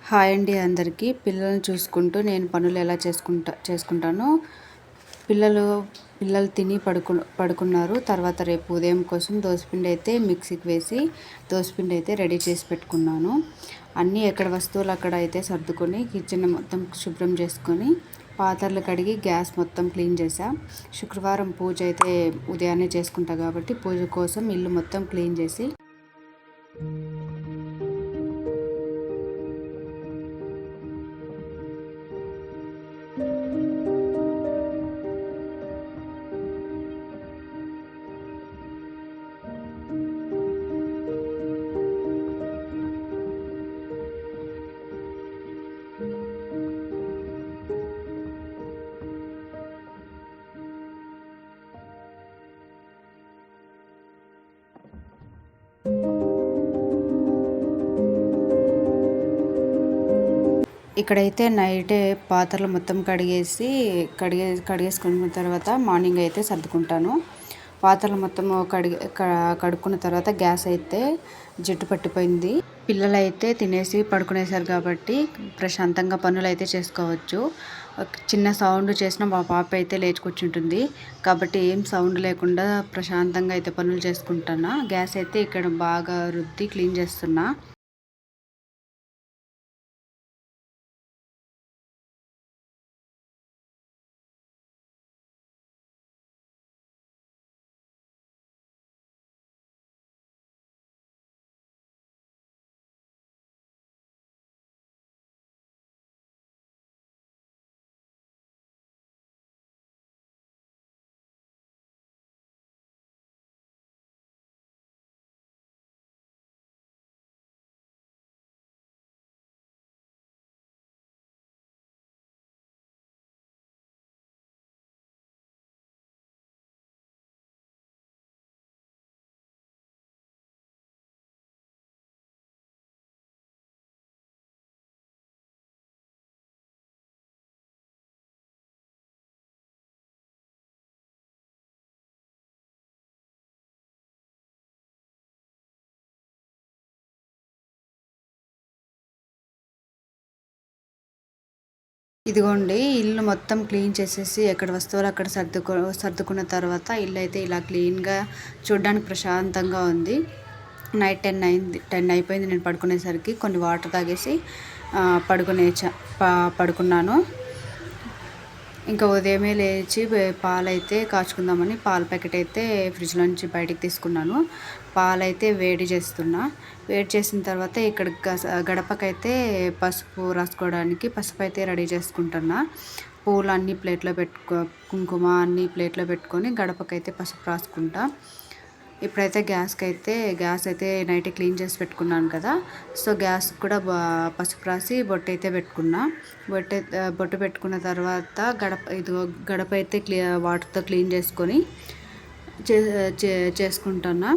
Hi అండి అందరికీ. పిల్లల్ని చూసుకుంటూ నేను పనులు ఎలా చేసుకుంటానో పిల్లలు తిని పడుకున్నారు. తర్వాత రేపు ఉదయం కోసం దోసపిండి అయితే మిక్సీకి వేసి దోసపిండి అయితే రెడీ చేసి పెట్టుకున్నాను. అన్నీ ఎక్కడ వస్తువులు అక్కడ అయితే సర్దుకొని కిచెన్ మొత్తం శుభ్రం చేసుకొని పాత్రలు కడిగి గ్యాస్ మొత్తం క్లీన్ చేసా. శుక్రవారం పూజ అయితే ఉదయాన్నే చేసుకుంటా కాబట్టి పూజ కోసం ఇల్లు మొత్తం క్లీన్ చేసి ఇక్కడైతే నైటే పాత్రలు మొత్తం కడిగేసుకున్న తర్వాత మార్నింగ్ అయితే సర్దుకుంటాను. పాత్రలు మొత్తం కడుక్కున్న తర్వాత గ్యాస్ అయితే జిడ్డు పట్టిపోయింది. పిల్లలు అయితే తినేసి పడుకునేసారు కాబట్టి ప్రశాంతంగా పనులు అయితే చేసుకోవచ్చు. చిన్న సౌండ్ చేసినా మా పాప అయితే లేచి కూర్చుంటుంది కాబట్టి ఏం సౌండ్ లేకుండా ప్రశాంతంగా అయితే పనులు చేసుకుంటున్నా. గ్యాస్ అయితే ఇక్కడ బాగా రుద్ది క్లీన్ చేస్తున్నా. ఇదిగోండి, ఇల్లు మొత్తం క్లీన్ చేసేసి ఎక్కడ వస్తువులు అక్కడ సర్దుకున్న తర్వాత ఇల్లు అయితే ఇలా క్లీన్గా చూడడానికి ప్రశాంతంగా ఉంది. నైట్ 10 అయిపోయింది నేను పడుకునేసరికి. కొన్ని వాటర్ తాగేసి పడుకున్నాను. ఇంకా ఉదయమే లేచి పాలైతే కాచుకుందామని పాల ప్యాకెట్ అయితే ఫ్రిడ్జ్లో నుంచి బయటికి తీసుకున్నాను. పాలైతే వేడి చేసిన తర్వాత ఇక్కడ గడపకైతే పసుపు రాసుకోవడానికి పసుపు అయితే రెడీ చేసుకుంటున్నా. పూలు అన్ని ప్లేట్లో కుంకుమ అన్ని ప్లేట్లో పెట్టుకొని గడపకైతే పసుపు రాసుకుంటా. ఇప్పుడైతే గ్యాస్ అయితే నైట్ క్లీన్ చేసి పెట్టుకున్నాను కదా, సో గ్యాస్ కూడా పసుపు రాసి బొట్టు అయితే పెట్టుకున్నా. బొట్టు పెట్టుకున్న తర్వాత గడప అయితే వాటర్తో క్లీన్ చేసుకొని చేసుకుంటున్నా.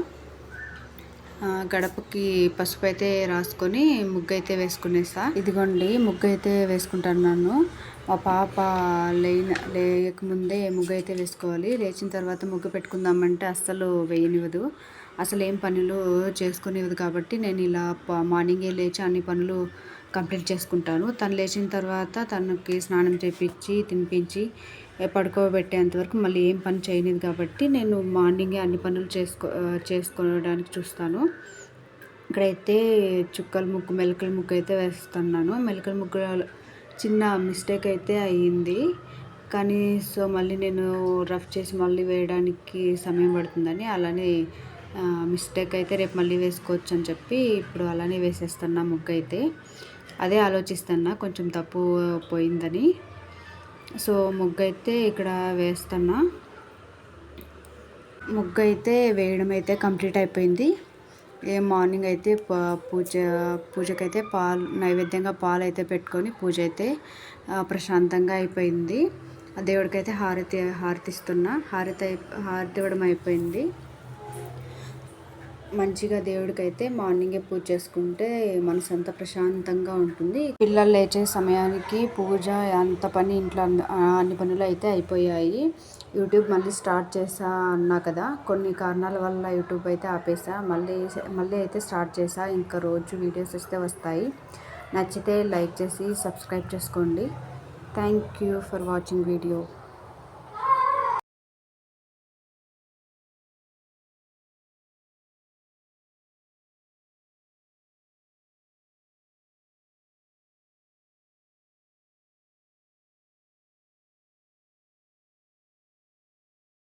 గడపకి పసుపు అయితే రాసుకొని ముగ్గు అయితే వేసుకునేసా. ఇదిగోండి, ముగ్గు అయితే వేసుకుంటున్నాను. మా పాప లేయకముందే ముగ్గు అయితే వేసుకోవాలి. లేచిన తర్వాత ముగ్గు పెట్టుకుందామంటే అస్సలు వేయనివ్వదు, అసలు ఏం పనులు చేసుకునేది. కాబట్టి నేను ఇలా మార్నింగే లేచి అన్ని పనులు కంప్లీట్ చేసుకుంటాను. తను లేచిన తర్వాత తనకి స్నానం చేయించి తినిపించి పడుకోబెట్టేంతవరకు మళ్ళీ ఏం పని చేయలేదు కాబట్టి నేను మార్నింగే అన్ని పనులు చేసుకోవడానికి చూస్తాను. ఇక్కడైతే మెలకల ముగ్గు అయితే వేస్తున్నాను. మెలకల ముగ్గు చిన్న మిస్టేక్ అయితే అయ్యింది, కానీ సో మళ్ళీ నేను రఫ్ చేసి మళ్ళీ వేయడానికి సమయం పడుతుందని అలానే మిస్టేక్ అయితే రేపు మళ్ళీ వేసుకోవచ్చు అని చెప్పి ఇప్పుడు అలానే వేసేస్తున్నా. ముగ్గు అయితే అదే ఆలోచిస్తున్నా, కొంచెం తప్పు పోయిందని. సో ముగ్గు అయితే ఇక్కడ వేస్తున్నా. ముగ్గు అయితే వేయడం అయితే కంప్లీట్ అయిపోయింది. మార్నింగ్ అయితే పూజకైతే నైవేద్యంగా పాలు అయితే పెట్టుకొని పూజ అయితే ప్రశాంతంగా అయిపోయింది. దేవుడికైతే హారతిస్తున్నా. హారతి ఇవ్వడం అయిపోయింది. మంచిగా దేవుడికైతే మార్నింగే పూజ చేసుకుంటే మనసు అంతా ప్రశాంతంగా ఉంటుంది. పిల్లలు లేచే సమయానికి పూజ అంత పని ఇంట్లో అన్ని పనులు అయితే అయిపోయాయి. యూట్యూబ్ మళ్ళీ స్టార్ట్ చేసా అన్నా కదా, కొన్ని కారణాల వల్ల యూట్యూబ్ అయితే ఆపేసా. మళ్ళీ అయితే స్టార్ట్ చేసా. ఇంకా రోజు వీడియోస్ వస్తాయి. నచ్చితే లైక్ చేసి సబ్స్క్రైబ్ చేసుకోండి. Thank you for watching video.